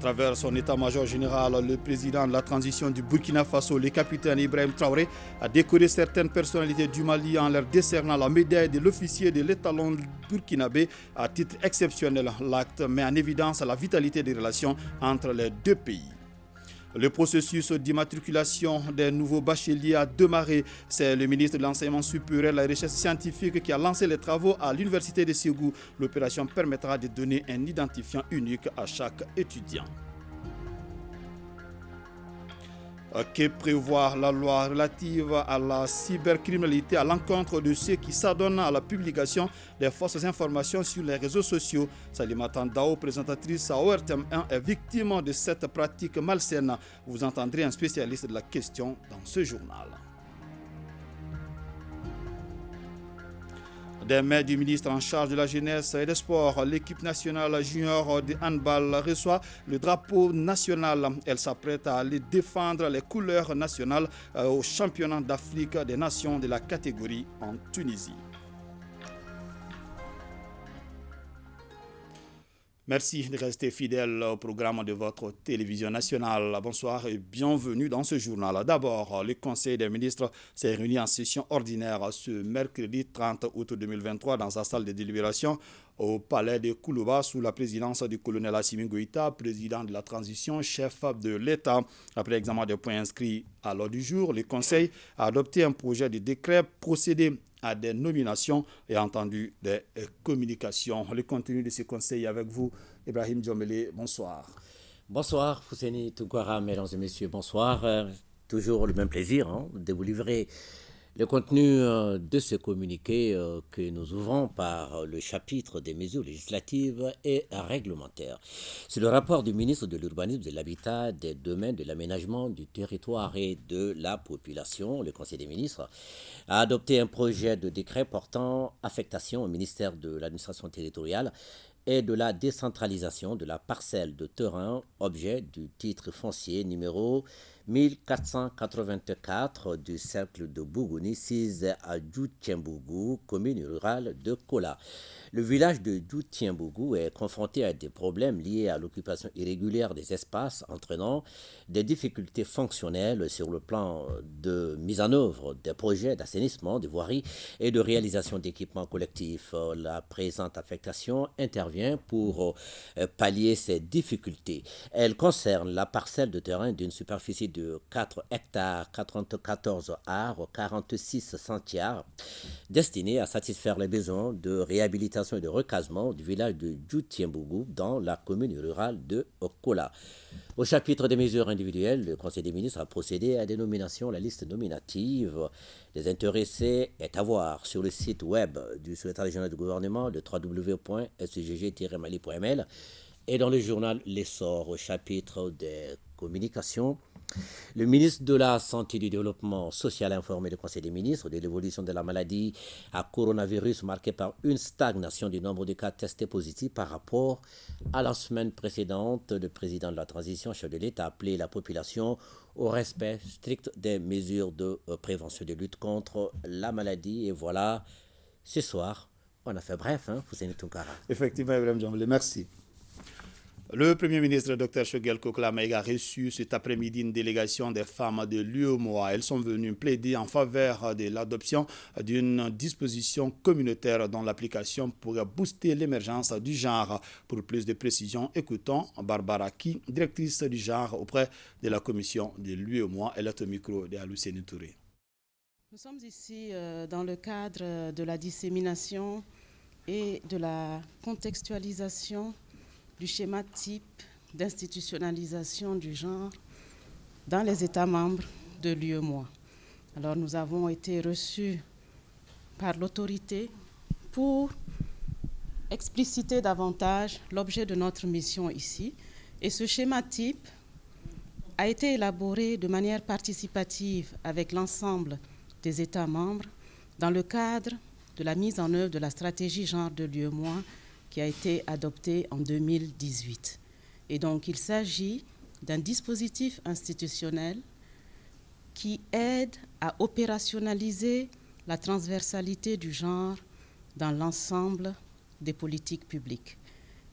travers son état-major général, le président de la transition du Burkina Faso, le capitaine Ibrahim Traoré, a décoré certaines personnalités du Mali en leur décernant la médaille de l'officier de l'étalon burkinabé à titre exceptionnel. L'acte met en évidence la vitalité des relations entre les deux pays. Le processus d'immatriculation des nouveaux bacheliers a démarré. C'est le ministre de l'Enseignement supérieur et de la Recherche scientifique qui a lancé les travaux à l'Université de Ségou. L'opération permettra de donner un identifiant unique à chaque étudiant. Que prévoit la loi relative à la cybercriminalité à l'encontre de ceux qui s'adonnent à la publication des fausses informations sur les réseaux sociaux? Salimata Ndao, présentatrice à ORTM1, est victime de cette pratique malsaine. Vous entendrez un spécialiste de la question dans ce journal. Des mains du ministre en charge de la jeunesse et des sports, l'équipe nationale junior de handball reçoit le drapeau national. Elle s'apprête à aller défendre les couleurs nationales au championnat d'Afrique des nations de la catégorie en Tunisie. Merci de rester fidèle au programme de votre télévision nationale. Bonsoir et bienvenue dans ce journal. D'abord, le Conseil des ministres s'est réuni en session ordinaire ce mercredi 30 août 2023 dans sa salle de délibération au palais de Koulouba sous la présidence du colonel Assimi Goïta, président de la transition, chef de l'État. Après l'examen des points inscrits à l'ordre du jour, le Conseil a adopté un projet de décret procédé à des nominations et entendu des communications. Le contenu de ce conseil avec vous, Ibrahim Djomele, bonsoir. Bonsoir, Fousseni Tounkara, mesdames et messieurs, bonsoir. Toujours le même plaisir de vous livrer le contenu de ce communiqué que nous ouvrons par le chapitre des mesures législatives et réglementaires. C'est le rapport du ministre de l'Urbanisme, de l'Habitat, des Domaines, de l'Aménagement, du Territoire et de la Population. Le Conseil des ministres a adopté un projet de décret portant affectation au ministère de l'Administration territoriale et de la décentralisation de la parcelle de terrain, objet du titre foncier numéro 1484 du cercle de Bougouni, 6 à Djoutiembougou, commune rurale de Kola. Le village de Djoutiembougou est confronté à des problèmes liés à l'occupation irrégulière des espaces, entraînant des difficultés fonctionnelles sur le plan de mise en œuvre des projets d'assainissement, de voirie et de réalisation d'équipements collectifs. La présente affectation intervient pour pallier ces difficultés. Elle concerne la parcelle de terrain d'une superficie de 4 hectares, 94 arts, 46 centiares, destinée à satisfaire les besoins de réhabilitation et de recasement du village de Djoutiembougou dans la commune rurale de Kola. Au chapitre des mesures individuelles, le Conseil des ministres a procédé à des nominations. La liste nominative des intéressés est à voir sur le site web du secrétaire régional du gouvernement de www.scg-mali.ml et dans le journal L'Essor au chapitre des communications. Le ministre de la Santé et du Développement social a informé le Conseil des ministres de l'évolution de la maladie à coronavirus marquée par une stagnation du nombre de cas testés positifs par rapport à la semaine précédente. Le président de la transition, chef de l'État, a appelé la population au respect strict des mesures de prévention de lutte contre la maladie. Et voilà, ce soir, on a fait bref, Fousseni Tounkara. Effectivement, Ibrahim Djomele, merci. Le Premier ministre, Dr Choguel Kokla-Maïga, a reçu cet après-midi une délégation des femmes de l'UEMOA. Elles sont venues plaider en faveur de l'adoption d'une disposition communautaire dans l'application pour booster l'émergence du genre. Pour plus de précisions, écoutons Barbara Ki, directrice du genre auprès de la commission de l'UEMOA. Elle est au micro de Alousseni Touré. Nous sommes ici dans le cadre de la dissémination et de la contextualisation du schéma type d'institutionnalisation du genre dans les États membres de l'UEMOA. Alors nous avons été reçus par l'autorité pour expliciter davantage l'objet de notre mission ici. Et ce schéma type a été élaboré de manière participative avec l'ensemble des États membres dans le cadre de la mise en œuvre de la stratégie genre de l'UEMOA qui a été adoptée en 2018. Et donc, il s'agit d'un dispositif institutionnel qui aide à opérationnaliser la transversalité du genre dans l'ensemble des politiques publiques.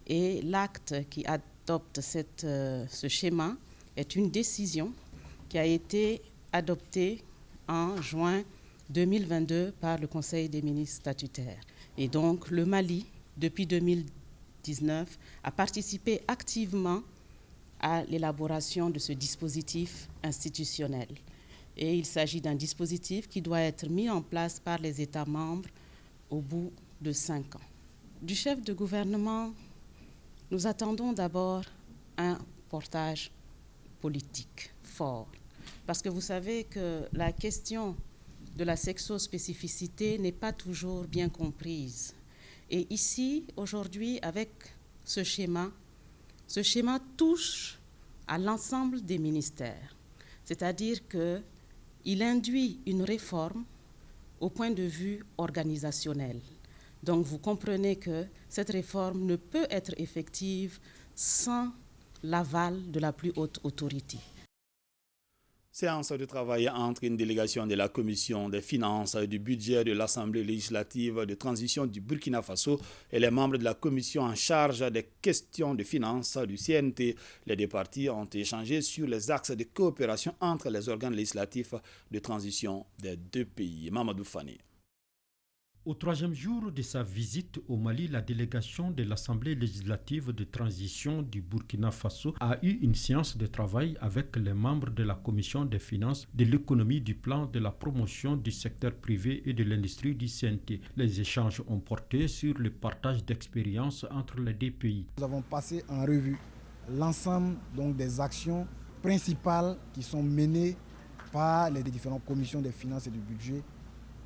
Et l'acte qui a adopte ce schéma est une décision qui a été adoptée en juin 2022 par le Conseil des ministres statutaires. Et donc, le Mali, depuis 2019, a participé activement à l'élaboration de ce dispositif institutionnel. Et il s'agit d'un dispositif qui doit être mis en place par les États membres au bout de 5 ans. Du chef de gouvernement, nous attendons d'abord un portage politique fort. Parce que vous savez que la question de la sexospécificité n'est pas toujours bien comprise. Et ici, aujourd'hui, avec ce schéma touche à l'ensemble des ministères. C'est-à-dire qu'il induit une réforme au point de vue organisationnel. Donc vous comprenez que cette réforme ne peut être effective sans l'aval de la plus haute autorité. Séance de travail entre une délégation de la Commission des finances et du budget de l'Assemblée législative de transition du Burkina Faso et les membres de la commission en charge des questions de finances du CNT. Les deux parties ont échangé sur les axes de coopération entre les organes législatifs de transition des deux pays. Mamadou Fani. Au troisième jour de sa visite au Mali, la délégation de l'Assemblée législative de transition du Burkina Faso a eu une séance de travail avec les membres de la Commission des finances, de l'économie, du plan, de la promotion du secteur privé et de l'industrie du CNT. Les échanges ont porté sur le partage d'expériences entre les deux pays. Nous avons passé en revue l'ensemble des actions principales qui sont menées par les différentes commissions des finances et du budget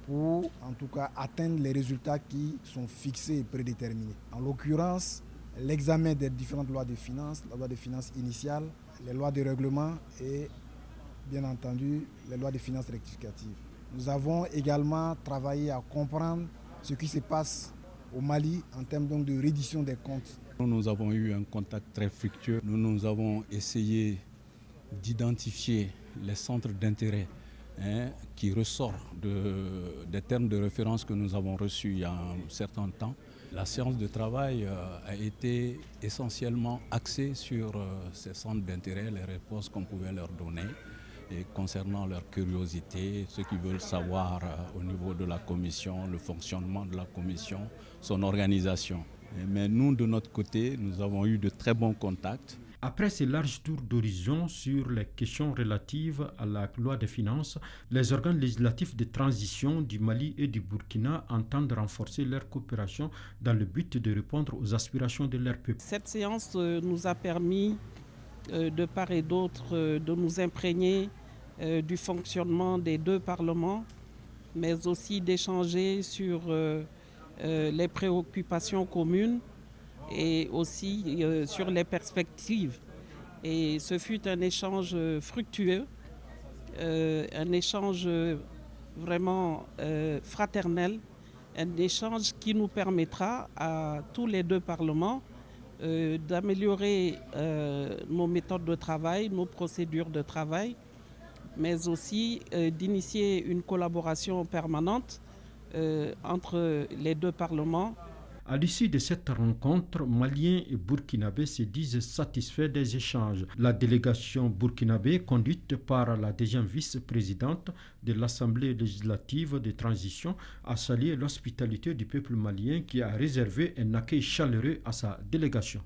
pour en tout cas atteindre les résultats qui sont fixés et prédéterminés. En l'occurrence, l'examen des différentes lois de finances, la loi de finances initiale, les lois de règlement et bien entendu les lois de finances rectificatives. Nous avons également travaillé à comprendre ce qui se passe au Mali en termes de reddition des comptes. Nous avons eu un contact très fructueux. Nous avons essayé d'identifier les centres d'intérêt qui ressort des termes de référence que nous avons reçus il y a un certain temps. La séance de travail a été essentiellement axée sur ces centres d'intérêt, les réponses qu'on pouvait leur donner et concernant leur curiosité, ce qu'ils veulent savoir au niveau de la commission, le fonctionnement de la commission, son organisation. Mais nous, de notre côté, nous avons eu de très bons contacts. Après ces larges tours d'horizon sur les questions relatives à la loi des finances, les organes législatifs de transition du Mali et du Burkina entendent renforcer leur coopération dans le but de répondre aux aspirations de leur peuple. Cette séance nous a permis, de part et d'autre, de nous imprégner du fonctionnement des deux parlements, mais aussi d'échanger sur les préoccupations communes et aussi sur les perspectives. Et ce fut un échange fructueux, un échange vraiment fraternel, un échange qui nous permettra à tous les deux parlements d'améliorer nos méthodes de travail, nos procédures de travail, mais aussi d'initier une collaboration permanente entre les deux parlements. À l'issue de cette rencontre, Maliens et Burkinabés se disent satisfaits des échanges. La délégation burkinabé, conduite par la deuxième vice-présidente de l'Assemblée législative de transition, a salué l'hospitalité du peuple malien qui a réservé un accueil chaleureux à sa délégation.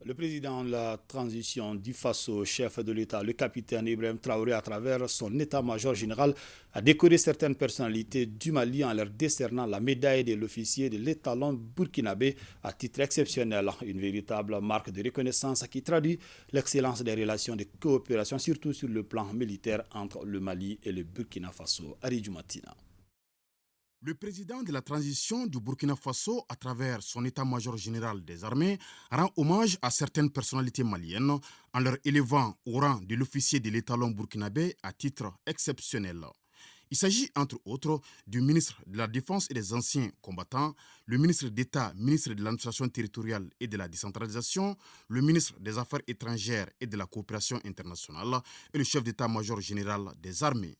Le président de la transition du Faso, chef de l'État, le capitaine Ibrahim Traoré, à travers son état-major général, a décoré certaines personnalités du Mali en leur décernant la médaille de l'officier de l'étalon burkinabé à titre exceptionnel. Une véritable marque de reconnaissance qui traduit l'excellence des relations de coopération, surtout sur le plan militaire entre le Mali et le Burkina Faso. Ari Djoumatina. Le président de la transition du Burkina Faso, à travers son état-major général des armées, rend hommage à certaines personnalités maliennes en leur élevant au rang de l'officier de l'étalon burkinabé à titre exceptionnel. Il s'agit entre autres du ministre de la Défense et des anciens combattants, le ministre d'État, ministre de l'administration territoriale et de la décentralisation, le ministre des Affaires étrangères et de la coopération internationale et le chef d'état-major général des armées.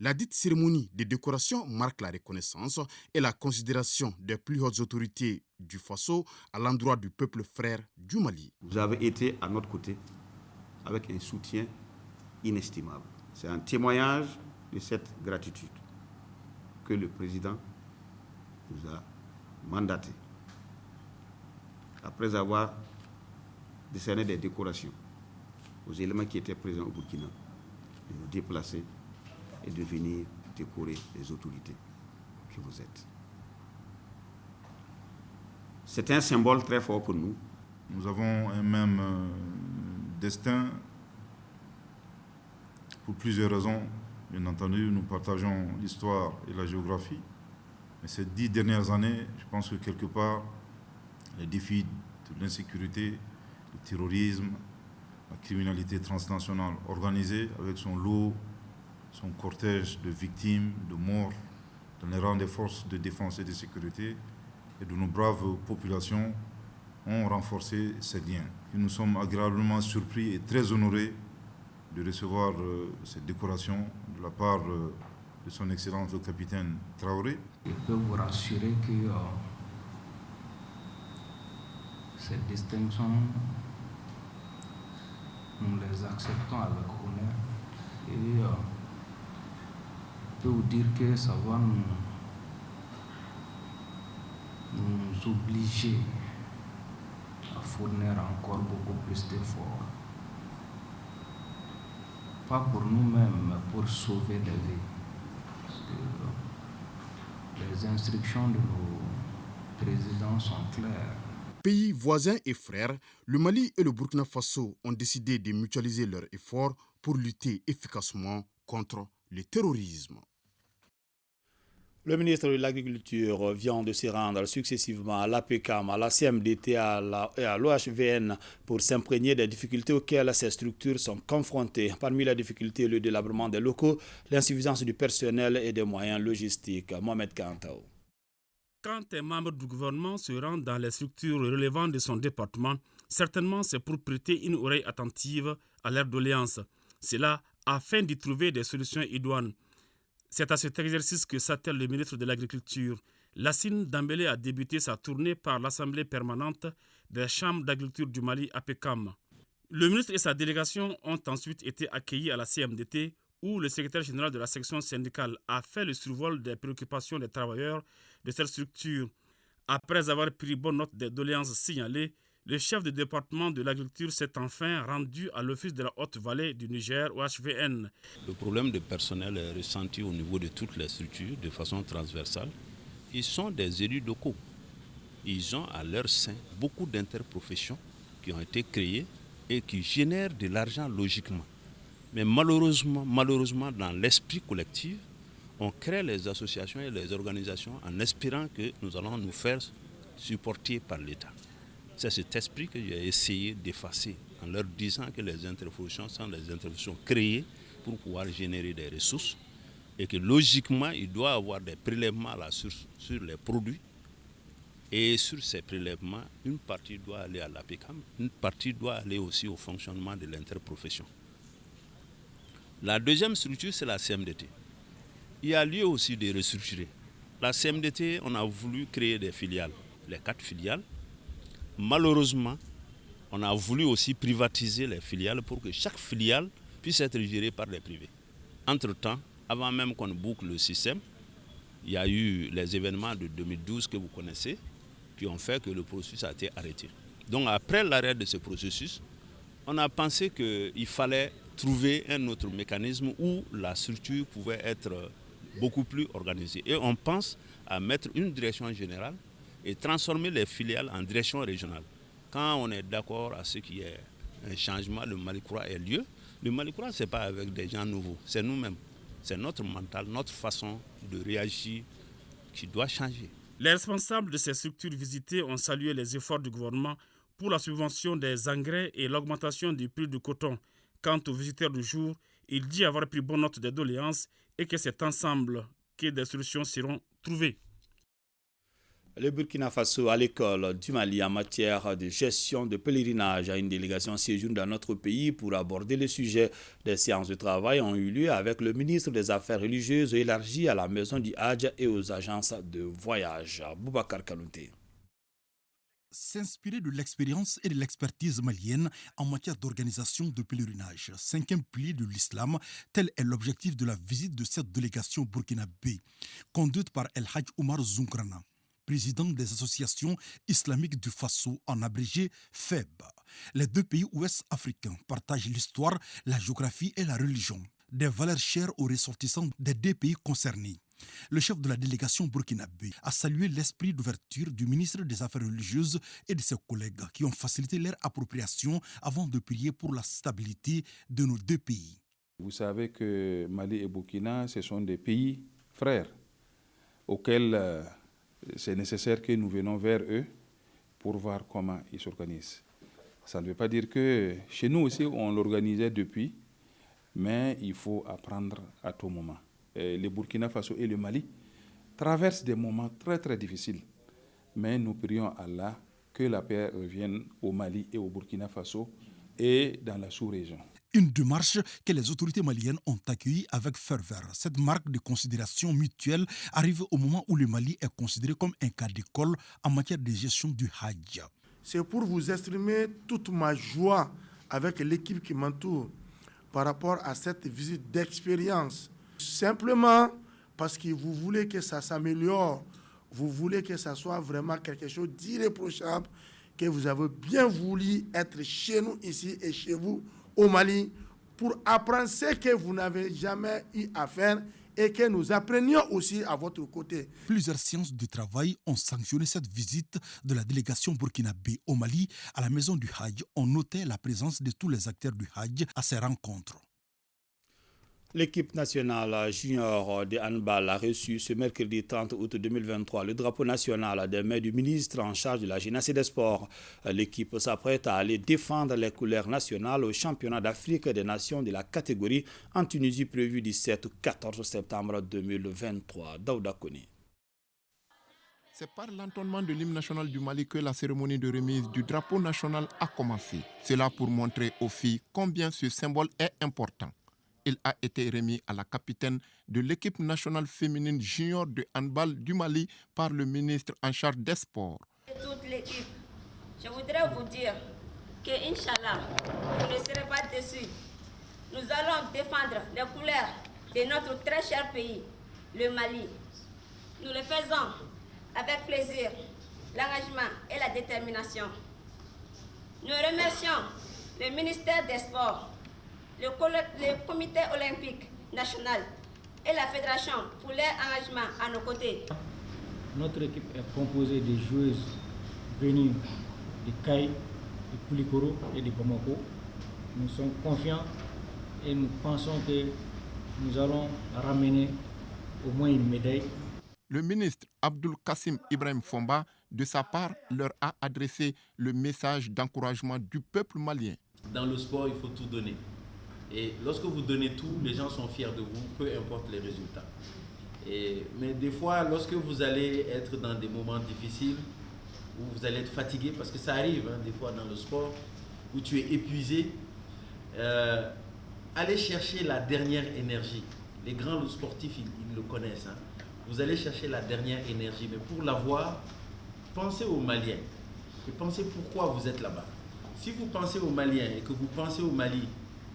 La dite cérémonie de décoration marque la reconnaissance et la considération des plus hautes autorités du Faso à l'endroit du peuple frère du Mali. Vous avez été à notre côté avec un soutien inestimable. C'est un témoignage de cette gratitude que le président nous a mandaté. Après avoir décerné des décorations aux éléments qui étaient présents au Burkina, de nous déplacer et de venir décorer les autorités que vous êtes. C'est un symbole très fort pour nous. Nous avons un même destin pour plusieurs raisons. Bien entendu, nous partageons l'histoire et la géographie. Mais ces 10 dernières années, je pense que quelque part, les défis de l'insécurité, le terrorisme, la criminalité transnationale organisée, avec son lot, son cortège de victimes, de morts, dans les rangs des forces de défense et de sécurité et de nos braves populations, ont renforcé ces liens. Et nous sommes agréablement surpris et très honorés de recevoir cette décoration de la part de son Excellence le capitaine Traoré. Je peux vous rassurer que cette distinction, nous les acceptons avec honneur et je peux vous dire que ça va nous obliger à fournir encore beaucoup plus d'efforts. Pas pour nous-mêmes, mais pour sauver des vies. Parce que les instructions de nos présidents sont claires. Pays voisins et frères, le Mali et le Burkina Faso ont décidé de mutualiser leurs efforts pour lutter efficacement contre le terrorisme. Le ministre de l'Agriculture vient de se rendre successivement à l'APECAM, à la CMDT et à l'OHVN pour s'imprégner des difficultés auxquelles ces structures sont confrontées. Parmi les difficultés, le délabrement des locaux, l'insuffisance du personnel et des moyens logistiques. Mohamed Kantao. Quand un membre du gouvernement se rend dans les structures relevant de son département, certainement c'est pour prêter une oreille attentive à leurs doléances. Cela afin d'y trouver des solutions idoines. C'est à cet exercice que s'attelle le ministre de l'Agriculture. Lassine Dambélé a débuté sa tournée par l'Assemblée permanente des chambres d'agriculture du Mali, APECAM. Le ministre et sa délégation ont ensuite été accueillis à la CMDT où le secrétaire général de la section syndicale a fait le survol des préoccupations des travailleurs de cette structure. Après avoir pris bonne note des doléances signalées, le chef de département de l'agriculture s'est enfin rendu à l'office de la Haute-Vallée du Niger, OHVN. Le problème de personnel est ressenti au niveau de toutes les structures de façon transversale. Ils sont des élus locaux. Ils ont à leur sein beaucoup d'interprofessions qui ont été créées et qui génèrent de l'argent logiquement. Mais malheureusement, dans l'esprit collectif, on crée les associations et les organisations en espérant que nous allons nous faire supporter par l'État. C'est cet esprit que j'ai essayé d'effacer en leur disant que les interprofessions sont des interprofessions créées pour pouvoir générer des ressources et que logiquement, il doit y avoir des prélèvements à la source sur les produits. Et sur ces prélèvements, une partie doit aller à l'APECAM, une partie doit aller aussi au fonctionnement de l'interprofession. La deuxième structure, c'est la CMDT. Il y a lieu aussi de restructurer. La CMDT, on a voulu créer des filiales, les 4 filiales. Malheureusement, on a voulu aussi privatiser les filiales pour que chaque filiale puisse être gérée par les privés. Entre-temps, avant même qu'on boucle le système, il y a eu les événements de 2012 que vous connaissez qui ont fait que le processus a été arrêté. Donc après l'arrêt de ce processus, on a pensé qu'il fallait trouver un autre mécanisme où la structure pouvait être beaucoup plus organisée. Et on pense à mettre une direction générale et transformer les filiales en direction régionale. Quand on est d'accord à ce qu'il y ait un changement, le Mali-Croix ait lieu, le Mali-Croix, ce n'est pas avec des gens nouveaux, c'est nous-mêmes. C'est notre mental, notre façon de réagir qui doit changer. Les responsables de ces structures visitées ont salué les efforts du gouvernement pour la subvention des engrais et l'augmentation du prix du coton. Quant aux visiteurs du jour, il dit avoir pris bonne note des doléances et que c'est ensemble que des solutions seront trouvées. Le Burkina Faso à l'école du Mali en matière de gestion de pèlerinage a une délégation séjourne dans notre pays pour aborder le sujet. Des séances de travail ont eu lieu avec le ministre des Affaires religieuses élargi à la maison du Hadj et aux agences de voyage. Boubacar Kanouté. S'inspirer de l'expérience et de l'expertise malienne en matière d'organisation de pèlerinage, cinquième pilier de l'islam, tel est l'objectif de la visite de cette délégation burkinabé, conduite par El Hadj Oumar Zounkrana, président des associations islamiques du Faso, en abrégé FEB. Les deux pays ouest africains partagent l'histoire, la géographie et la religion, des valeurs chères aux ressortissants des deux pays concernés. Le chef de la délégation burkinabé a salué l'esprit d'ouverture du ministre des Affaires religieuses et de ses collègues qui ont facilité leur appropriation avant de prier pour la stabilité de nos deux pays. Vous savez que Mali et Burkina, ce sont des pays frères auxquels c'est nécessaire que nous venons vers eux pour voir comment ils s'organisent. Ça ne veut pas dire que chez nous aussi on l'organisait depuis, mais il faut apprendre à tout moment. Le Burkina Faso et le Mali traversent des moments très très difficiles. Mais nous prions Allah que la paix revienne au Mali et au Burkina Faso et dans la sous-région. Une démarche que les autorités maliennes ont accueillie avec ferveur. Cette marque de considération mutuelle arrive au moment où le Mali est considéré comme un cas d'école en matière de gestion du Hajj. C'est pour vous exprimer toute ma joie avec l'équipe qui m'entoure par rapport à cette visite d'expérience. Simplement parce que vous voulez que ça s'améliore, vous voulez que ça soit vraiment quelque chose d'irréprochable, que vous avez bien voulu être chez nous ici et chez vous au Mali pour apprendre ce que vous n'avez jamais eu à faire et que nous apprenions aussi à votre côté. Plusieurs séances de travail ont sanctionné cette visite de la délégation burkinabé au Mali à la maison du Hajj. On notait la présence de tous les acteurs du Hajj à ces rencontres. L'équipe nationale junior de handball a reçu ce mercredi 30 août 2023 le drapeau national des mains du ministre en charge de la jeunesse et des sports. L'équipe s'apprête à aller défendre les couleurs nationales au championnat d'Afrique des nations de la catégorie en Tunisie prévu du 7 au 14 septembre 2023. Daouda Kone. C'est par l'entonnement de l'hymne national du Mali que la cérémonie de remise du drapeau national a commencé. C'est là pour montrer aux filles combien ce symbole est important. Il a été remis à la capitaine de l'équipe nationale féminine junior de handball du Mali par le ministre en charge des sports. Toute l'équipe, je voudrais vous dire que, Inch'Allah, vous ne serez pas déçus. Nous allons défendre les couleurs de notre très cher pays, le Mali. Nous le faisons avec plaisir, l'engagement et la détermination. Nous remercions le ministère des Sports, le comité olympique national et la fédération pour leur engagement à nos côtés. Notre équipe est composée de joueuses venues de Caille, de Koulikoro et de Bamako. Nous sommes confiants et nous pensons que nous allons ramener au moins une médaille. Le ministre Abdoul Kassim Ibrahim Fomba, de sa part, leur a adressé le message d'encouragement du peuple malien. Dans le sport, il faut tout donner. Et lorsque vous donnez tout, les gens sont fiers de vous, peu importe les résultats. Mais des fois, lorsque vous allez être dans des moments difficiles, où vous allez être fatigué, parce que ça arrive des fois dans le sport, où tu es épuisé, allez chercher la dernière énergie. Les grands sportifs, ils le connaissent. Vous allez chercher la dernière énergie, mais pour l'avoir, pensez aux Maliens et pensez pourquoi vous êtes là-bas. Si vous pensez aux Maliens et que vous pensez au Mali,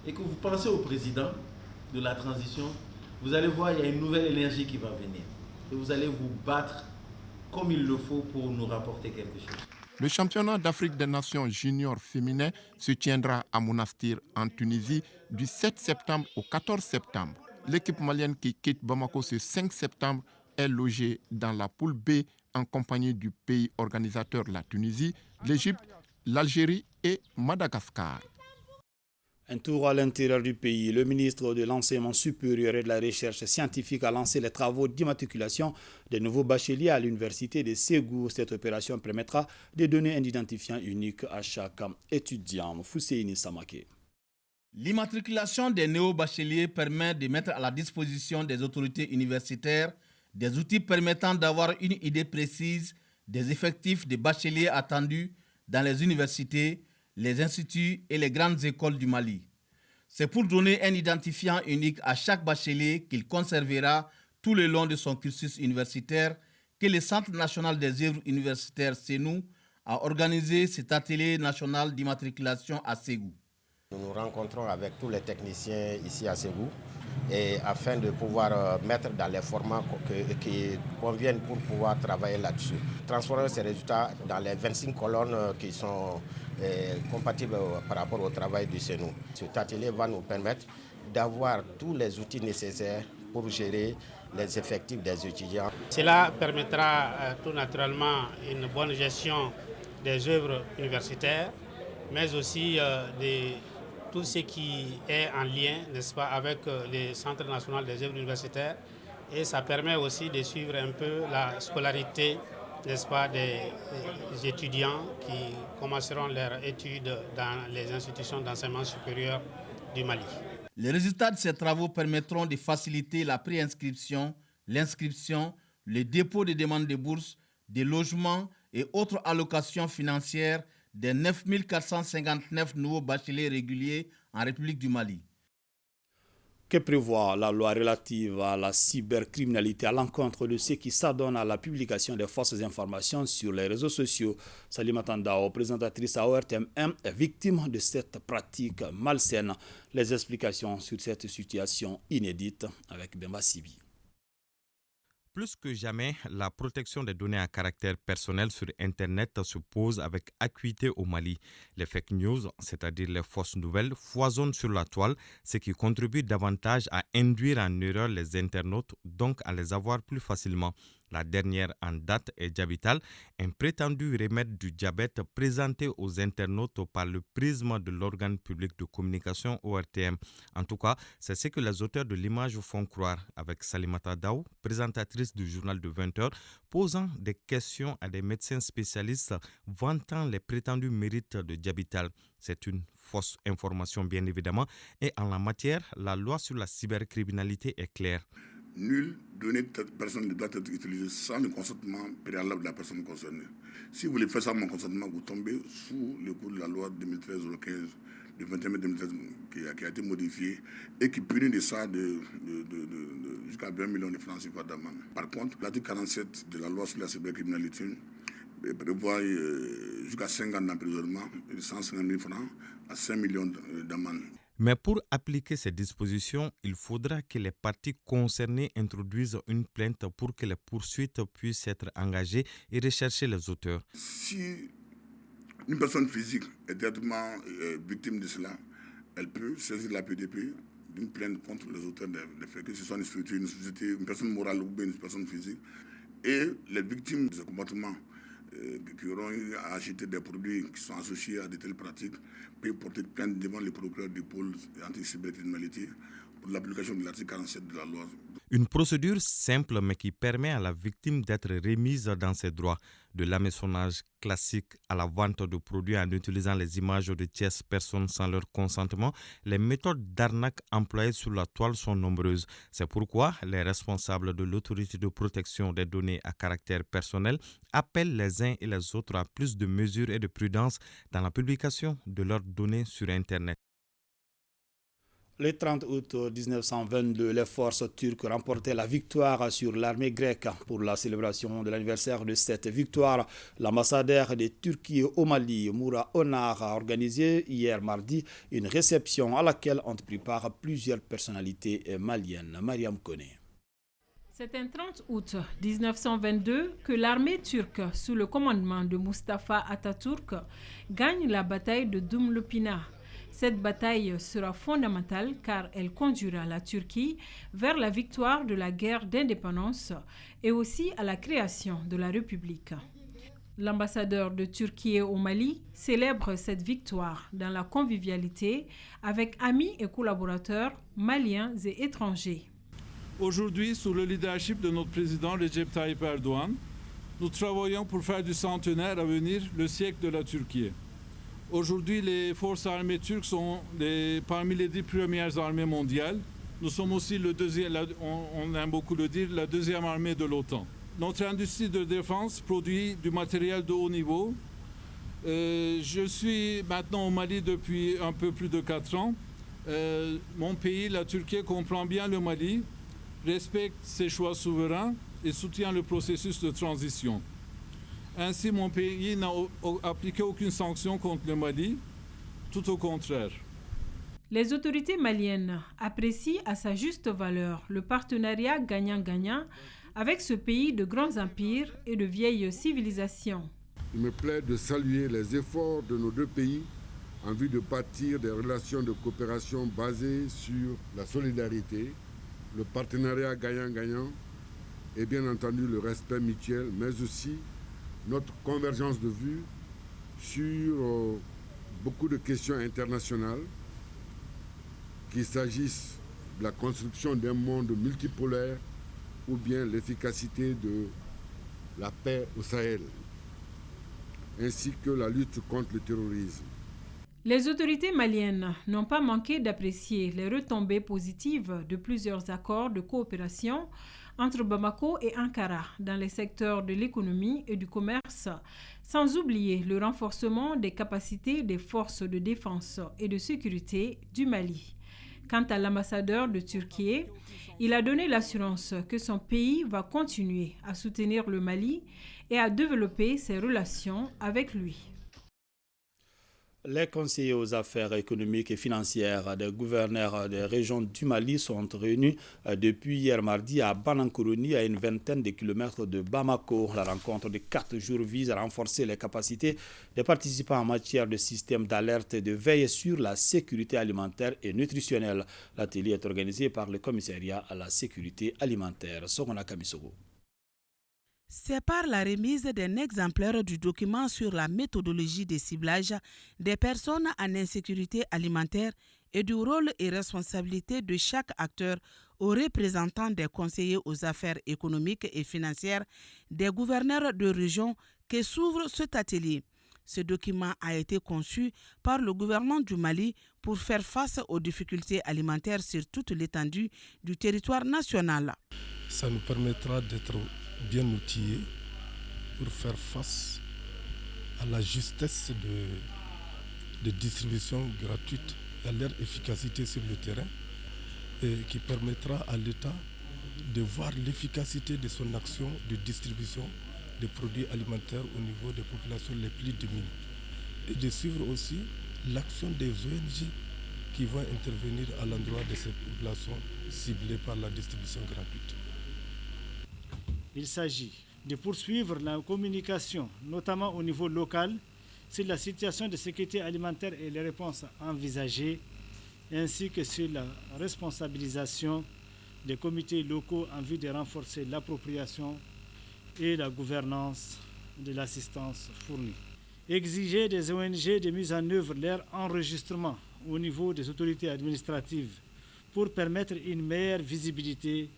et que vous pensez au président de la transition, vous allez voir, il y a une nouvelle énergie qui va venir. Et vous allez vous battre comme il le faut pour nous rapporter quelque chose. Le championnat d'Afrique des Nations junior féminin se tiendra à Monastir en Tunisie du 7 septembre au 14 septembre. L'équipe malienne qui quitte Bamako ce 5 septembre est logée dans la poule B en compagnie du pays organisateur, la Tunisie, l'Égypte, l'Algérie et Madagascar. Un tour à l'intérieur du pays. Le ministre de l'Enseignement supérieur et de la Recherche scientifique a lancé les travaux d'immatriculation des nouveaux bacheliers à l'université de Ségou. Cette opération permettra de donner un identifiant unique à chaque étudiant. Fousseini Samake. L'immatriculation des néo-bacheliers permet de mettre à la disposition des autorités universitaires des outils permettant d'avoir une idée précise des effectifs de bacheliers attendus dans les universités, les instituts et les grandes écoles du Mali. C'est pour donner un identifiant unique à chaque bachelier qu'il conservera tout le long de son cursus universitaire que le Centre national des œuvres universitaires CENU a organisé cet atelier national d'immatriculation à Ségou. Nous nous rencontrons avec tous les techniciens ici à Ségou et afin de pouvoir mettre dans les formats qui conviennent pour pouvoir travailler là-dessus. Transformer ces résultats dans les 25 colonnes qui sont compatibles par rapport au travail du CENU. Cet atelier va nous permettre d'avoir tous les outils nécessaires pour gérer les effectifs des étudiants. Cela permettra tout naturellement une bonne gestion des œuvres universitaires, mais aussi de tout ce qui est en lien, n'est-ce pas, avec le Centre national des œuvres universitaires. Et ça permet aussi de suivre un peu la scolarité, n'est-ce pas, des étudiants qui commenceront leurs études dans les institutions d'enseignement supérieur du Mali. Les résultats de ces travaux permettront de faciliter la préinscription, l'inscription, le dépôt de demandes de bourse, des logements et autres allocations financières des 9 459 nouveaux bacheliers réguliers en République du Mali. Que prévoit la loi relative à la cybercriminalité à l'encontre de ceux qui s'adonnent à la publication des fausses informations sur les réseaux sociaux? Salimata Ndao, présentatrice à ORTM1, est victime de cette pratique malsaine. Les explications sur cette situation inédite avec Bemba Sibi. Plus que jamais, la protection des données à caractère personnel sur Internet se pose avec acuité au Mali. Les fake news, c'est-à-dire les fausses nouvelles, foisonnent sur la toile, ce qui contribue davantage à induire en erreur les internautes, donc à les avoir plus facilement. La dernière en date est Diabital, un prétendu remède du diabète présenté aux internautes par le prisme de l'organe public de communication ORTM. En tout cas, c'est ce que les auteurs de l'image font croire, avec Salimata Daou, présentatrice du journal de 20h, posant des questions à des médecins spécialistes vantant les prétendus mérites de Diabital. C'est une fausse information bien évidemment, et en la matière, la loi sur la cybercriminalité est claire. Nulle donnée de cette personne ne doit être utilisée sans le consentement préalable de la personne concernée. Si vous voulez faire ça sans consentement, vous tombez sous le coup de la loi 2013-015 du 21 mai 2013 qui a été modifiée et qui punit de ça jusqu'à 20 millions de francs CFA d'amende. Par contre, l'article 47 de la loi sur la cybercriminalité prévoit jusqu'à 5 ans d'emprisonnement et de 150 000 francs à 5 millions d'amende. Mais pour appliquer ces dispositions, il faudra que les parties concernées introduisent une plainte pour que les poursuites puissent être engagées et rechercher les auteurs. Si une personne physique est directement victime de cela, elle peut saisir la PDP d'une plainte contre les auteurs des faits, que ce soit une structure, une société, une personne morale ou bien une personne physique. Et les victimes de ce comportement qui auront acheté des produits qui sont associés à de telles pratiques peuvent porter plainte devant le procureur du pôle anti-cybercriminalité pour l'application de l'article 47 de la loi. Une procédure simple mais qui permet à la victime d'être remise dans ses droits, de l'hameçonnage classique à la vente de produits en utilisant les images de tierces personnes sans leur consentement. Les méthodes d'arnaque employées sur la toile sont nombreuses. C'est pourquoi les responsables de l'autorité de protection des données à caractère personnel appellent les uns et les autres à plus de mesures et de prudence dans la publication de leurs données sur Internet. Le 30 août 1922, les forces turques remportaient la victoire sur l'armée grecque. Pour la célébration de l'anniversaire de cette victoire, l'ambassadeur de Turquie au Mali, Moura Onar, a organisé hier mardi une réception à laquelle ont pris part plusieurs personnalités maliennes. Mariam Kone. C'est un 30 août 1922 que l'armée turque, sous le commandement de Mustafa Atatürk, gagne la bataille de Dumlupina. Cette bataille sera fondamentale car elle conduira la Turquie vers la victoire de la guerre d'indépendance et aussi à la création de la République. L'ambassadeur de Turquie au Mali célèbre cette victoire dans la convivialité avec amis et collaborateurs maliens et étrangers. Aujourd'hui, sous le leadership de notre président Recep Tayyip Erdoğan, nous travaillons pour faire du centenaire à venir le siècle de la Turquie. Aujourd'hui, les forces armées turques sont parmi les 10 premières armées mondiales. Nous sommes aussi on aime beaucoup le dire, la deuxième armée de l'OTAN. notre industrie de défense produit du matériel de haut niveau. Je suis maintenant au Mali depuis un peu plus de 4 ans. Mon pays, la Turquie, comprend bien le Mali, respecte ses choix souverains et soutient le processus de transition. Ainsi, mon pays n'a appliqué aucune sanction contre le Mali, tout au contraire. Les autorités maliennes apprécient à sa juste valeur le partenariat gagnant-gagnant avec ce pays de grands empires et de vieilles civilisations. Il me plaît de saluer les efforts de nos deux pays en vue de bâtir des relations de coopération basées sur la solidarité, le partenariat gagnant-gagnant et bien entendu le respect mutuel, mais aussi notre convergence de vues sur beaucoup de questions internationales, qu'il s'agisse de la construction d'un monde multipolaire ou bien l'efficacité de la paix au Sahel, ainsi que la lutte contre le terrorisme. Les autorités maliennes n'ont pas manqué d'apprécier les retombées positives de plusieurs accords de coopération entre Bamako et Ankara dans les secteurs de l'économie et du commerce, sans oublier le renforcement des capacités des forces de défense et de sécurité du Mali. Quant à l'ambassadeur de Turquie, il a donné l'assurance que son pays va continuer à soutenir le Mali et à développer ses relations avec lui. Les conseillers aux affaires économiques et financières des gouverneurs des régions du Mali sont réunis depuis hier mardi à Banankuruni, à une vingtaine de kilomètres de Bamako. La rencontre de 4 jours vise à renforcer les capacités des participants en matière de système d'alerte et de veille sur la sécurité alimentaire et nutritionnelle. L'atelier est organisé par le commissariat à la sécurité alimentaire. Sogona Kamisogo. C'est par la remise d'un exemplaire du document sur la méthodologie de ciblage des personnes en insécurité alimentaire et du rôle et responsabilité de chaque acteur aux représentants des conseillers aux affaires économiques et financières des gouverneurs de région que s'ouvre cet atelier. Ce document a été conçu par le gouvernement du Mali pour faire face aux difficultés alimentaires sur toute l'étendue du territoire national. Ça nous permettra d'être bien outillés pour faire face à la justesse de distribution gratuite et à leur efficacité sur le terrain, et qui permettra à l'État de voir l'efficacité de son action de distribution des produits alimentaires au niveau des populations les plus démunies, et de suivre aussi l'action des ONG qui vont intervenir à l'endroit de ces populations ciblées par la distribution gratuite. Il s'agit de poursuivre la communication, notamment au niveau local, sur la situation de sécurité alimentaire et les réponses envisagées, ainsi que sur la responsabilisation des comités locaux en vue de renforcer l'appropriation et la gouvernance de l'assistance fournie. Exiger des ONG de mise en œuvre leur enregistrement au niveau des autorités administratives pour permettre une meilleure visibilité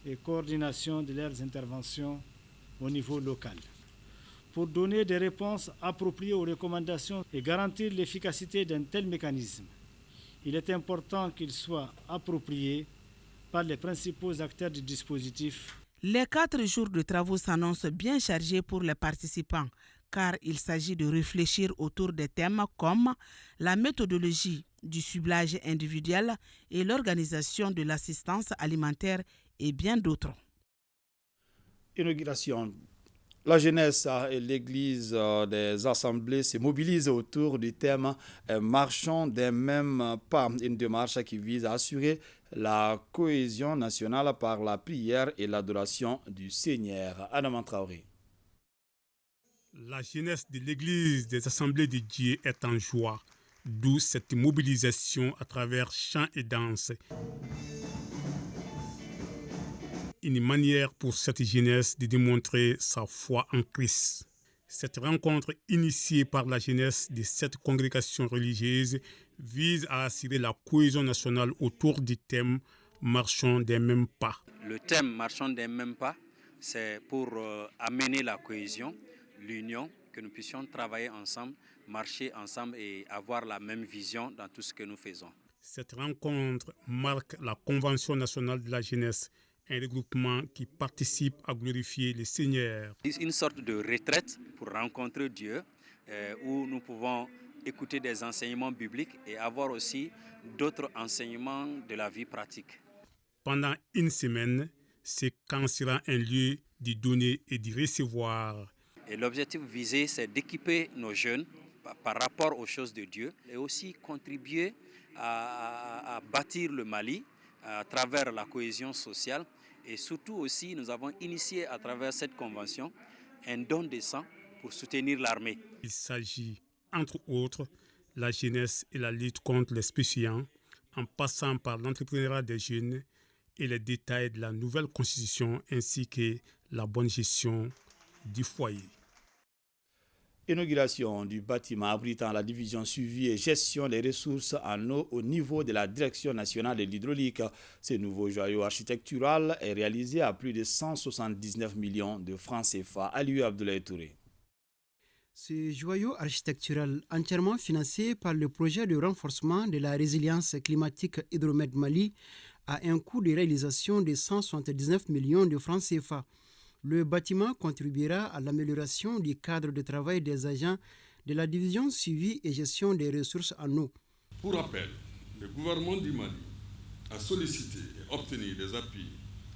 et coordination de leurs interventions au niveau local. Pour donner des réponses appropriées aux recommandations et garantir l'efficacité d'un tel mécanisme, il est important qu'il soit approprié par les principaux acteurs du dispositif. Les 4 jours de travaux s'annoncent bien chargés pour les participants, car il s'agit de réfléchir autour des thèmes comme la méthodologie du ciblage individuel et l'organisation de l'assistance alimentaire et bien d'autres. Inauguration. La jeunesse et l'église des assemblées se mobilisent autour du thème « Marchons des mêmes pas », une démarche qui vise à assurer la cohésion nationale par la prière et l'adoration du Seigneur. Adam Traoré. La jeunesse de l'église des assemblées de Dieu est en joie, d'où cette mobilisation à travers chants et danses. Une manière pour cette jeunesse de démontrer sa foi en Christ. Cette rencontre initiée par la jeunesse de cette congrégation religieuse vise à assurer la cohésion nationale autour du thème « Marchons des mêmes pas ». Le thème « Marchons des mêmes pas », c'est pour amener la cohésion, l'union, que nous puissions travailler ensemble, marcher ensemble et avoir la même vision dans tout ce que nous faisons. Cette rencontre marque la Convention nationale de la jeunesse, un regroupement qui participe à glorifier le Seigneur. Une sorte de retraite pour rencontrer Dieu, où nous pouvons écouter des enseignements bibliques et avoir aussi d'autres enseignements de la vie pratique. Pendant une semaine, ce camp sera un lieu d'y donner et d'y recevoir. Et l'objectif visé, c'est d'équiper nos jeunes par rapport aux choses de Dieu et aussi contribuer à bâtir le Mali à travers la cohésion sociale. Et surtout aussi, nous avons initié à travers cette convention un don de sang pour soutenir l'armée. Il s'agit, entre autres, la jeunesse et la lutte contre les stupéfiants, en passant par l'entrepreneuriat des jeunes et les détails de la nouvelle constitution ainsi que la bonne gestion du foyer. Inauguration du bâtiment abritant la division suivi et gestion des ressources en eau au niveau de la Direction nationale de l'hydraulique. Ce nouveau joyau architectural est réalisé à plus de 179 millions de francs CFA. Aliou Abdoulaye Touré. Ce joyau architectural entièrement financé par le projet de renforcement de la résilience climatique Hydromed Mali a un coût de réalisation de 179 millions de francs CFA. Le bâtiment contribuera à l'amélioration du cadre de travail des agents de la division suivi et gestion des ressources en eau. Pour rappel, le gouvernement du Mali a sollicité et obtenu des appuis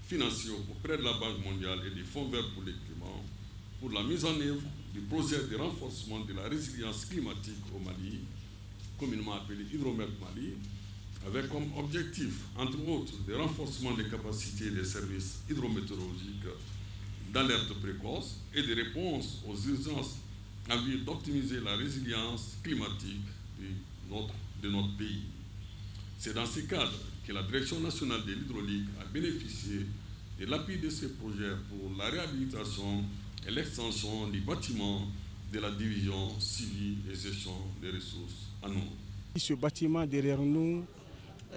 financiers auprès de la Banque mondiale et du Fonds vert pour le climat pour la mise en œuvre du projet de renforcement de la résilience climatique au Mali, communément appelé Hydromed Mali, avec comme objectif, entre autres, le renforcement des capacités des services hydrométéorologiques d'alerte précoce et de réponse aux urgences en vue d'optimiser la résilience climatique de notre pays. C'est dans ce cadre que la Direction nationale de l'hydraulique a bénéficié de l'appui de ce projet pour la réhabilitation et l'extension du bâtiment de la division suivi et gestion des ressources en eau. Ce bâtiment derrière nous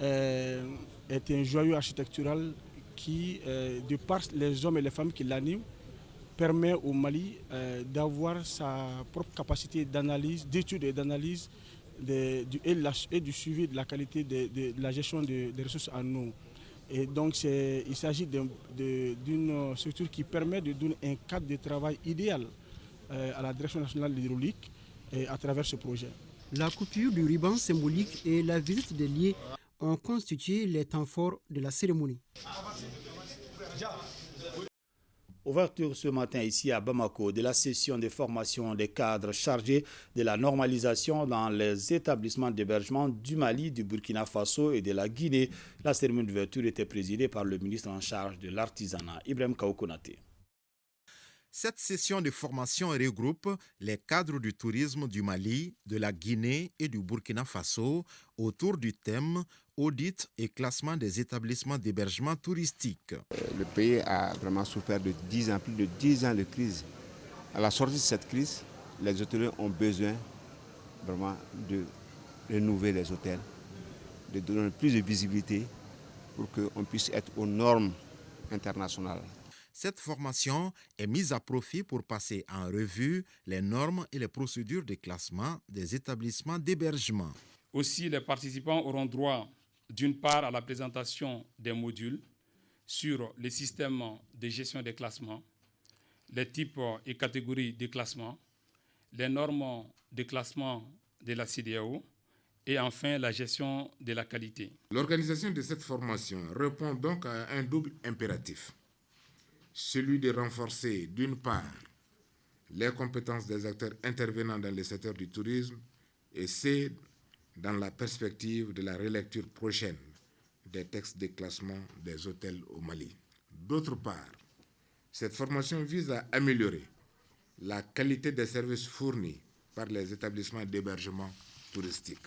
est un joyau architectural qui, de par les hommes et les femmes qui l'animent, permet au Mali d'avoir sa propre capacité d'analyse, d'étude et d'analyse et du suivi de la qualité de la gestion des ressources en eau. Et donc il s'agit d'une structure qui permet de donner un cadre de travail idéal à la Direction nationale de l'hydraulique à travers ce projet. La coupure du ruban symbolique et la visite des lieux ont constitué les temps forts de la cérémonie. Ouverture ce matin ici à Bamako de la session de formation des cadres chargés de la normalisation dans les établissements d'hébergement du Mali, du Burkina Faso et de la Guinée. La cérémonie d'ouverture était présidée par le ministre en charge de l'artisanat, Ibrahim Kaoukonaté. Cette session de formation regroupe les cadres du tourisme du Mali, de la Guinée et du Burkina Faso autour du thème audit et classement des établissements d'hébergement touristique. Le pays a vraiment souffert de 10 ans, plus de 10 ans de crise. À la sortie de cette crise, les hôteliers ont besoin vraiment de rénover les hôtels, de donner plus de visibilité pour qu'on puisse être aux normes internationales. Cette formation est mise à profit pour passer en revue les normes et les procédures de classement des établissements d'hébergement. Aussi, les participants auront droit, d'une part, à la présentation des modules sur les systèmes de gestion des classements, les types et catégories de classement, les normes de classement de la CEDEAO et enfin la gestion de la qualité. L'organisation de cette formation répond donc à un double impératif. Celui de renforcer, d'une part, les compétences des acteurs intervenant dans le secteur du tourisme et c'est dans la perspective de la relecture prochaine des textes de classement des hôtels au Mali. D'autre part, cette formation vise à améliorer la qualité des services fournis par les établissements d'hébergement touristique.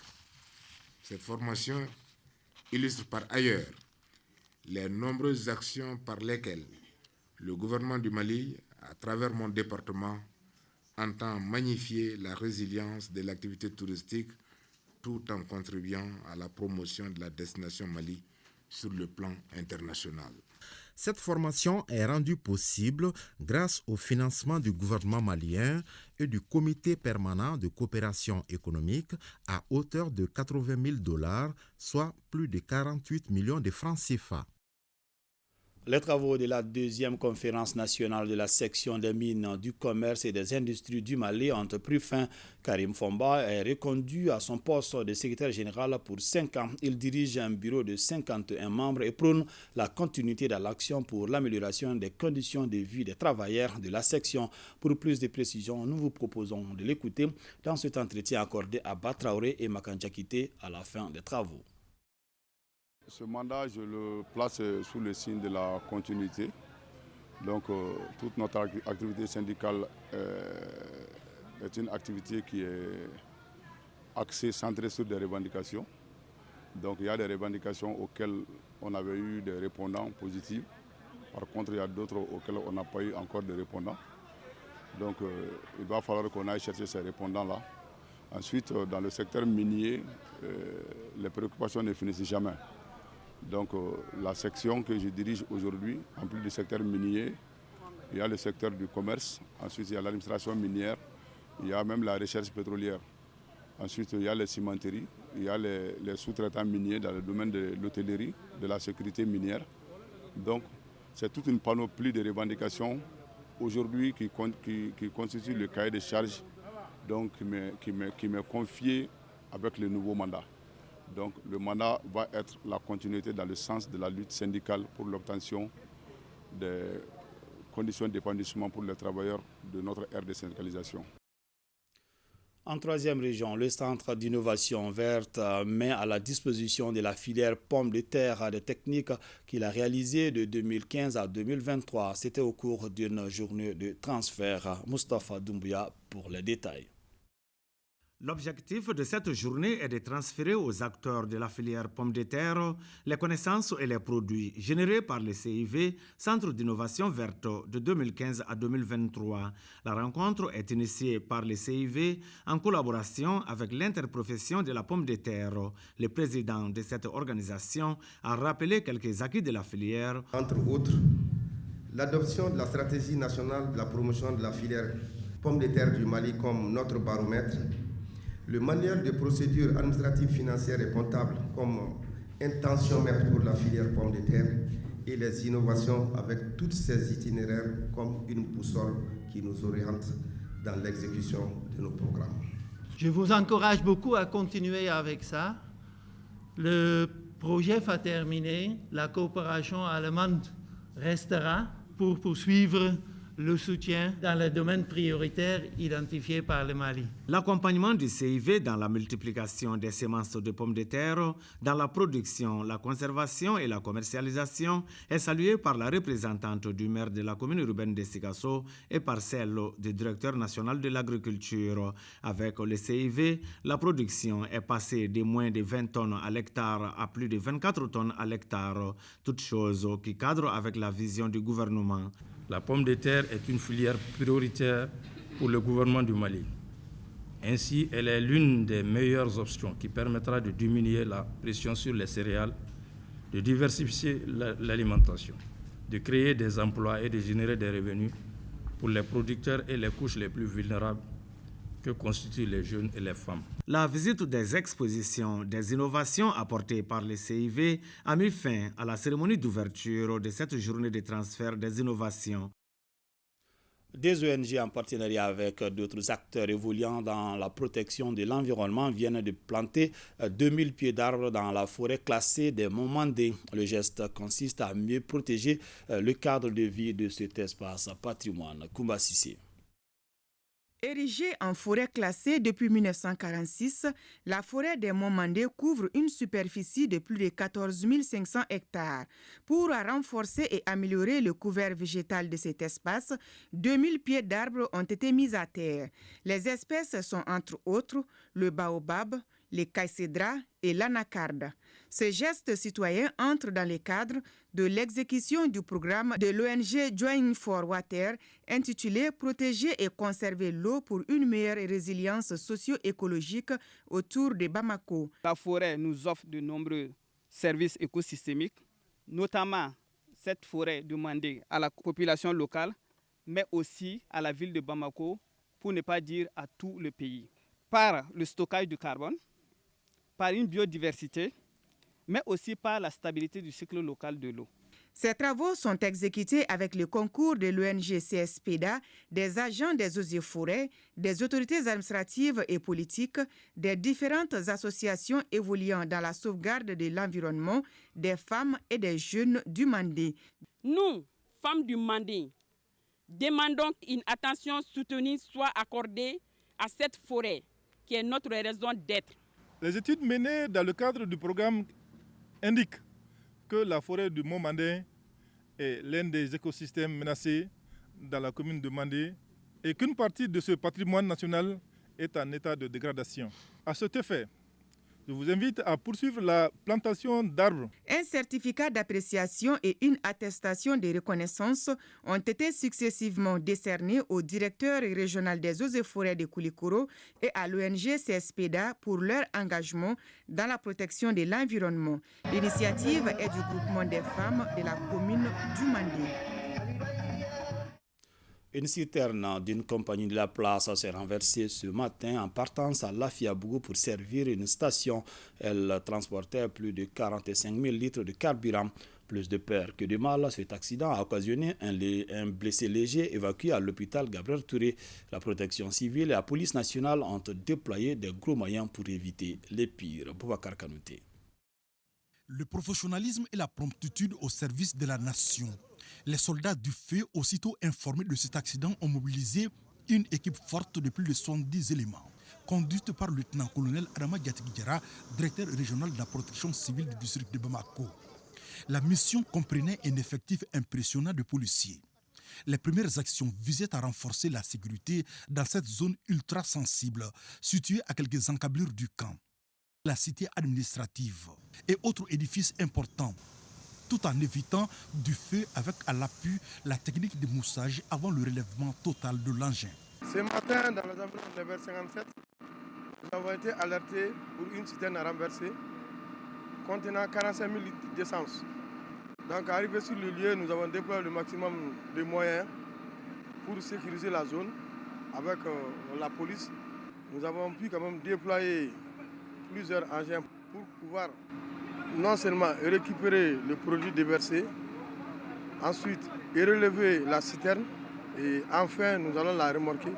Cette formation illustre par ailleurs les nombreuses actions par lesquelles le gouvernement du Mali, à travers mon département, entend magnifier la résilience de l'activité touristique tout en contribuant à la promotion de la destination Mali sur le plan international. Cette formation est rendue possible grâce au financement du gouvernement malien et du Comité permanent de coopération économique à hauteur de $80 000, soit plus de 48 millions de francs CFA. Les travaux de la deuxième conférence nationale de la section des mines, du commerce et des industries du Mali ont pris fin. Karim Fomba est reconduit à son poste de secrétaire général pour 5 ans. Il dirige un bureau de 51 membres et prône la continuité de l'action pour l'amélioration des conditions de vie des travailleurs de la section. Pour plus de précisions, nous vous proposons de l'écouter dans cet entretien accordé à Batraoré et Makanjakité à la fin des travaux. Ce mandat, je le place sous le signe de la continuité. Donc, toute notre activité syndicale est une activité qui est axée, centrée sur des revendications. Donc, il y a des revendications auxquelles on avait eu des répondants positifs. Par contre, il y a d'autres auxquelles on n'a pas eu encore de répondants. Donc, il va falloir qu'on aille chercher ces répondants-là. Ensuite, dans le secteur minier, les préoccupations ne finissent jamais. Donc la section que je dirige aujourd'hui, en plus du secteur minier, il y a le secteur du commerce, ensuite il y a l'administration minière, il y a même la recherche pétrolière. Ensuite il y a les cimenteries, il y a les sous-traitants miniers dans le domaine de l'hôtellerie, de la sécurité minière. Donc c'est toute une panoplie de revendications aujourd'hui qui constitue le cahier de charges donc, qui m'est confié avec le nouveau mandat. Donc le mandat va être la continuité dans le sens de la lutte syndicale pour l'obtention des conditions d'épanouissement pour les travailleurs de notre ère de syndicalisation. En troisième région, le Centre d'innovation verte met à la disposition de la filière pommes de terre des techniques qu'il a réalisées de 2015 à 2023. C'était au cours d'une journée de transfert. Moustapha Doumbouya pour les détails. L'objectif de cette journée est de transférer aux acteurs de la filière pommes de terre les connaissances et les produits générés par le CIV, Centre d'innovation verte, de 2015 à 2023. La rencontre est initiée par le CIV en collaboration avec l'interprofession de la pomme de terre. Le président de cette organisation a rappelé quelques acquis de la filière. Entre autres, l'adoption de la stratégie nationale de la promotion de la filière pommes de terre du Mali comme notre baromètre, le manuel de procédures administratives, financières et comptables comme intention-mètre pour la filière pommes de terre et les innovations avec tous ces itinéraires comme une boussole qui nous oriente dans l'exécution de nos programmes. Je vous encourage beaucoup à continuer avec ça. Le projet va terminer, la coopération allemande restera pour poursuivre le soutien dans les domaines prioritaires identifiés par le Mali. L'accompagnement du CIV dans la multiplication des semences de pommes de terre, dans la production, la conservation et la commercialisation est salué par la représentante du maire de la commune urbaine de Sikasso et par celle du directeur national de l'agriculture. Avec le CIV, la production est passée de moins de 20 tonnes à l'hectare à plus de 24 tonnes à l'hectare, toute chose qui cadre avec la vision du gouvernement. La pomme de terre est une filière prioritaire pour le gouvernement du Mali. Ainsi, elle est l'une des meilleures options qui permettra de diminuer la pression sur les céréales, de diversifier l'alimentation, de créer des emplois et de générer des revenus pour les producteurs et les couches les plus vulnérables que constituent les jeunes et les femmes. La visite des expositions, des innovations apportées par le CIV a mis fin à la cérémonie d'ouverture de cette journée de transfert des innovations. Des ONG en partenariat avec d'autres acteurs évoluant dans la protection de l'environnement viennent de planter 2000 pieds d'arbres dans la forêt classée des Monts Mandé. Le geste consiste à mieux protéger le cadre de vie de cet espace patrimoine. Koumba Sissé. Érigée en forêt classée depuis 1946, la forêt des Monts Mandé couvre une superficie de plus de 14 500 hectares. Pour renforcer et améliorer le couvert végétal de cet espace, 2000 pieds d'arbres ont été mis à terre. Les espèces sont entre autres le baobab, les caïcédras et l'anacarde. Ce geste citoyen entre dans le cadre de l'exécution du programme de l'ONG Join for Water intitulé « Protéger et conserver l'eau pour une meilleure résilience socio-écologique autour de Bamako ». La forêt nous offre de nombreux services écosystémiques, notamment cette forêt demandée à la population locale, mais aussi à la ville de Bamako, pour ne pas dire à tout le pays. Par le stockage du carbone, par une biodiversité, mais aussi par la stabilité du cycle local de l'eau. Ces travaux sont exécutés avec le concours de l'ONG CSPDA, des agents des eaux et forêts, des autorités administratives et politiques, des différentes associations évoluant dans la sauvegarde de l'environnement, des femmes et des jeunes du Mandé. Nous, femmes du Mandé, demandons qu'une attention soutenue soit accordée à cette forêt qui est notre raison d'être. Les études menées dans le cadre du programme indiquent que la forêt du Mont Mandé est l'un des écosystèmes menacés dans la commune de Mandé et qu'une partie de ce patrimoine national est en état de dégradation. À cet effet, je vous invite à poursuivre la plantation d'arbres. Un certificat d'appréciation et une attestation de reconnaissance ont été successivement décernés au directeur régional des eaux et forêts de Koulikoro et à l'ONG CSPDA pour leur engagement dans la protection de l'environnement. L'initiative est du groupement des femmes de la commune du Mandé. Une citerne d'une compagnie de la place s'est renversée ce matin en partance à Lafiabougou pour servir une station. Elle transportait plus de 45 000 litres de carburant. Plus de peur que de mal, cet accident a occasionné un blessé léger évacué à l'hôpital Gabriel Touré. La protection civile et la police nationale ont déployé des gros moyens pour éviter les pires. Boubacar Kanouté. Le professionnalisme et la promptitude au service de la nation. Les soldats du feu, aussitôt informés de cet accident, ont mobilisé une équipe forte de plus de 70 éléments, conduite par le lieutenant-colonel Adama Diatigidjara, directeur régional de la protection civile du district de Bamako. La mission comprenait un effectif impressionnant de policiers. Les premières actions visaient à renforcer la sécurité dans cette zone ultra sensible, située à quelques encablures du camp. La cité administrative et autres édifices importants, tout en évitant du feu avec à l'appui la technique de moussage avant le relèvement total de l'engin. Ce matin, dans les environs de 9h57, nous avons été alertés pour une citerne à renverser contenant 45 000 litres d'essence. Donc, arrivé sur le lieu, nous avons déployé le maximum de moyens pour sécuriser la zone avec la police. Nous avons pu quand même déployer plusieurs engins pour pouvoir non seulement récupérer le produit déversé, ensuite relever la citerne et enfin nous allons la remorquer.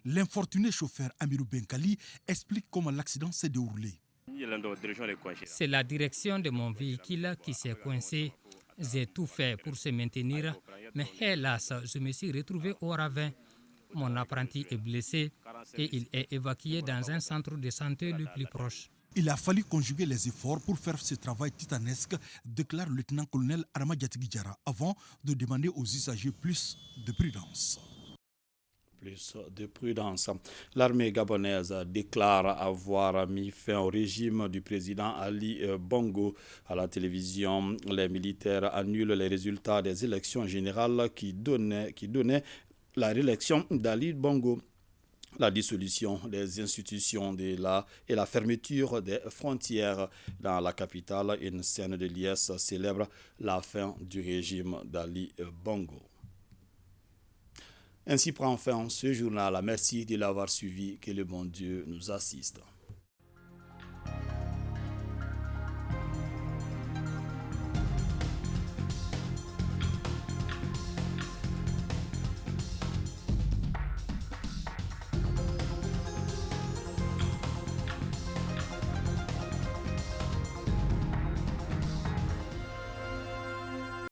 L'infortuné chauffeur Amirou Benkali explique comment l'accident s'est déroulé. C'est la direction de mon véhicule qui s'est coincée. J'ai tout fait pour se maintenir, mais hélas, je me suis retrouvé au ravin. Mon apprenti est blessé et il est évacué dans un centre de santé le plus proche. Il a fallu conjuguer les efforts pour faire ce travail titanesque, déclare le lieutenant-colonel Adama Diatigidjara, avant de demander aux usagers plus de prudence. Plus de prudence. L'armée gabonaise déclare avoir mis fin au régime du président Ali Bongo. À la télévision, les militaires annulent les résultats des élections générales qui donnaient la réélection d'Ali Bongo. La dissolution des institutions et la fermeture des frontières dans la capitale, une scène de liesse célèbre la fin du régime d'Ali Bongo. Ainsi prend fin ce journal. Merci de l'avoir suivi. Que le bon Dieu nous assiste.